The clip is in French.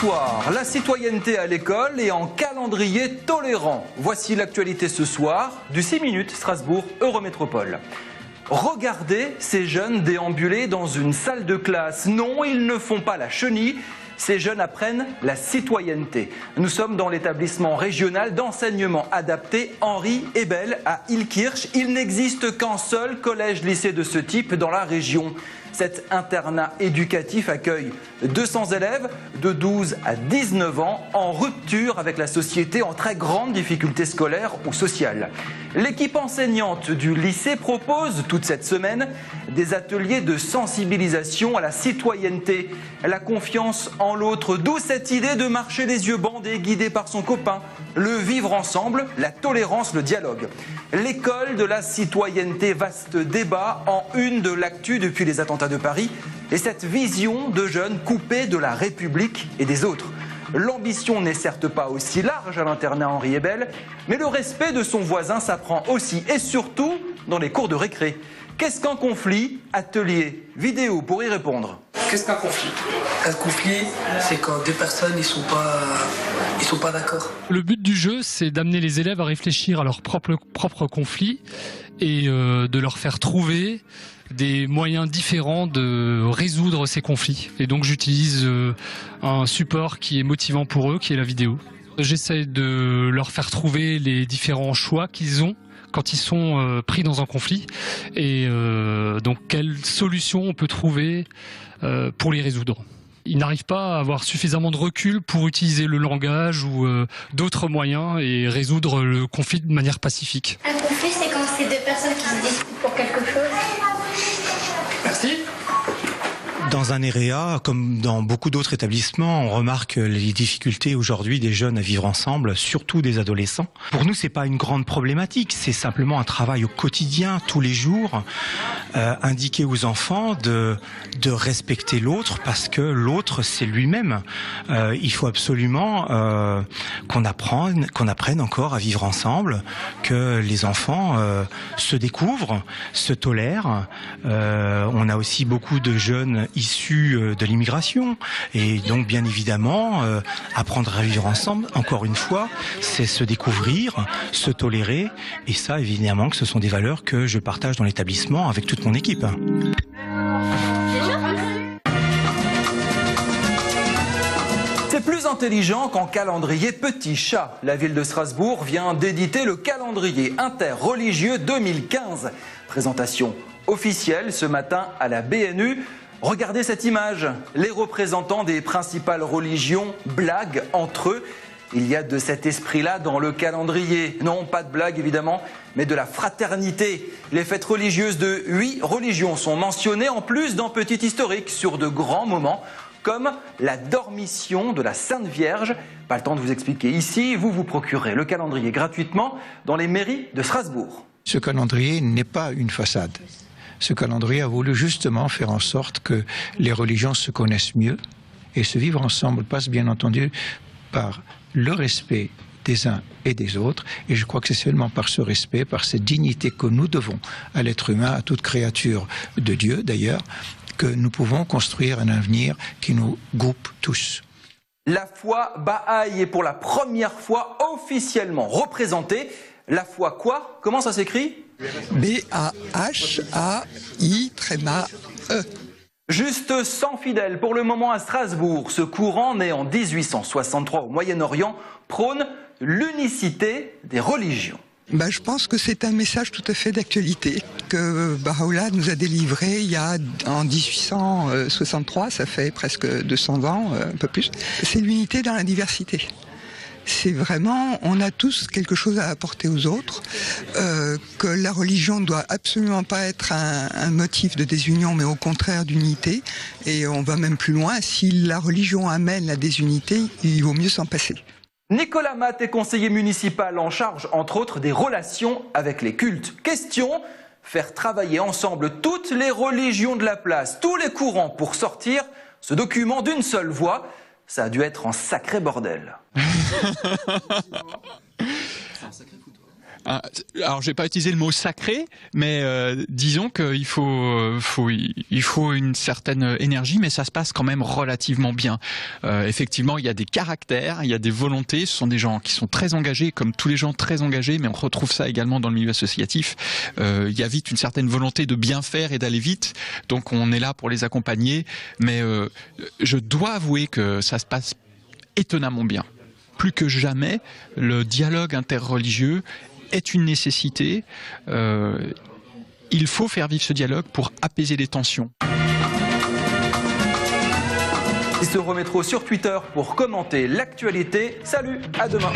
Bonsoir, la citoyenneté à l'école et en calendrier tolérant. Voici l'actualité ce soir du 6 minutes Strasbourg Eurométropole. Regardez ces jeunes déambuler dans une salle de classe. Non, ils ne font pas la chenille. Ces jeunes apprennent la citoyenneté. Nous sommes dans l'établissement régional d'enseignement adapté Henri Ebel à Illkirch. Il n'existe qu'un seul collège-lycée de ce type dans la région. Cet internat éducatif accueille 200 élèves de 12 à 19 ans en rupture avec la société, en très grande difficulté scolaire ou sociale. L'équipe enseignante du lycée propose toute cette semaine des ateliers de sensibilisation à la citoyenneté, la confiance en l'autre, d'où cette idée de marcher les yeux bandés, guidé par son copain, le vivre ensemble, la tolérance, le dialogue. L'école de la citoyenneté, vaste débat en une de l'actu depuis les attentats de Paris et cette vision de jeunes coupés de la République et des autres. L'ambition n'est certes pas aussi large à l'internat Henri Ebel, mais le respect de son voisin s'apprend aussi et surtout dans les cours de récré. Qu'est-ce qu'un conflit? Atelier, vidéo pour y répondre. Qu'est-ce qu'un conflit? Un conflit, c'est quand deux personnes ils sont pas d'accord. Le but du jeu, c'est d'amener les élèves à réfléchir à leur propre conflit et de leur faire trouver des moyens différents de résoudre ces conflits. Et donc j'utilise un support qui est motivant pour eux, qui est la vidéo. J'essaie de leur faire trouver les différents choix qu'ils ont quand ils sont pris dans un conflit et donc quelles solutions on peut trouver pour les résoudre. Ils n'arrivent pas à avoir suffisamment de recul pour utiliser le langage ou d'autres moyens et résoudre le conflit de manière pacifique. Un conflit, c'est quand c'est deux personnes qui se disputent pour quelque chose. Merci. Dans un EREA, comme dans beaucoup d'autres établissements, on remarque les difficultés aujourd'hui des jeunes à vivre ensemble, surtout des adolescents. Pour nous, c'est pas une grande problématique, c'est simplement un travail au quotidien, tous les jours, indiquer aux enfants de respecter l'autre parce que l'autre, c'est lui-même. Il faut absolument qu'on apprenne encore à vivre ensemble, que les enfants se découvrent, se tolèrent. On a aussi beaucoup de jeunes issus de l'immigration et donc bien évidemment apprendre à vivre ensemble, encore une fois, c'est se découvrir, se tolérer et ça évidemment que ce sont des valeurs que je partage dans l'établissement avec toute mon équipe. C'est plus intelligent qu'en calendrier petit chat. La ville de Strasbourg vient d'éditer le calendrier interreligieux 2015. Présentation officielle ce matin à la BNU. Regardez cette image. Les représentants des principales religions blaguent entre eux. Il y a de cet esprit-là dans le calendrier. Non, pas de blague évidemment, mais de la fraternité. Les fêtes religieuses de 8 religions sont mentionnées en plus d'un petit historique sur de grands moments, comme la dormition de la Sainte Vierge. Pas le temps de vous expliquer ici, vous procurez le calendrier gratuitement dans les mairies de Strasbourg. Ce calendrier n'est pas une façade. Ce calendrier a voulu justement faire en sorte que les religions se connaissent mieux et se vivre ensemble passe bien entendu par le respect des uns et des autres. Et je crois que c'est seulement par ce respect, par cette dignité que nous devons à l'être humain, à toute créature de Dieu d'ailleurs, que nous pouvons construire un avenir qui nous groupe tous. La foi Bahaï est pour la première fois officiellement représentée. La foi quoi? Comment ça s'écrit? B-A-H-A-I-E. Juste 100 fidèles pour le moment à Strasbourg. Ce courant, né en 1863 au Moyen-Orient, prône l'unicité des religions. Je pense que c'est un message tout à fait d'actualité que Baha'u'llah nous a délivré en 1863, ça fait presque 200 ans, un peu plus. C'est l'unité dans la diversité. C'est vraiment, on a tous quelque chose à apporter aux autres, que la religion ne doit absolument pas être un motif de désunion, mais au contraire d'unité. Et on va même plus loin, si la religion amène la désunité, il vaut mieux s'en passer. Nicolas Matt est conseiller municipal en charge, entre autres, des relations avec les cultes. Question, faire travailler ensemble toutes les religions de la place, tous les courants pour sortir ce document d'une seule voix. Ça a dû être un sacré bordel. Alors, je vais pas utiliser le mot sacré, mais disons qu'il faut une certaine énergie, mais ça se passe quand même relativement bien. Effectivement, il y a des caractères, il y a des volontés. Ce sont des gens qui sont très engagés, comme tous les gens très engagés, mais on retrouve ça également dans le milieu associatif. Il y a vite une certaine volonté de bien faire et d'aller vite, donc on est là pour les accompagner. Mais je dois avouer que ça se passe étonnamment bien. Plus que jamais, le dialogue interreligieux est une nécessité. Il faut faire vivre ce dialogue pour apaiser les tensions. Eurométro sur Twitter pour commenter l'actualité. Salut, à demain.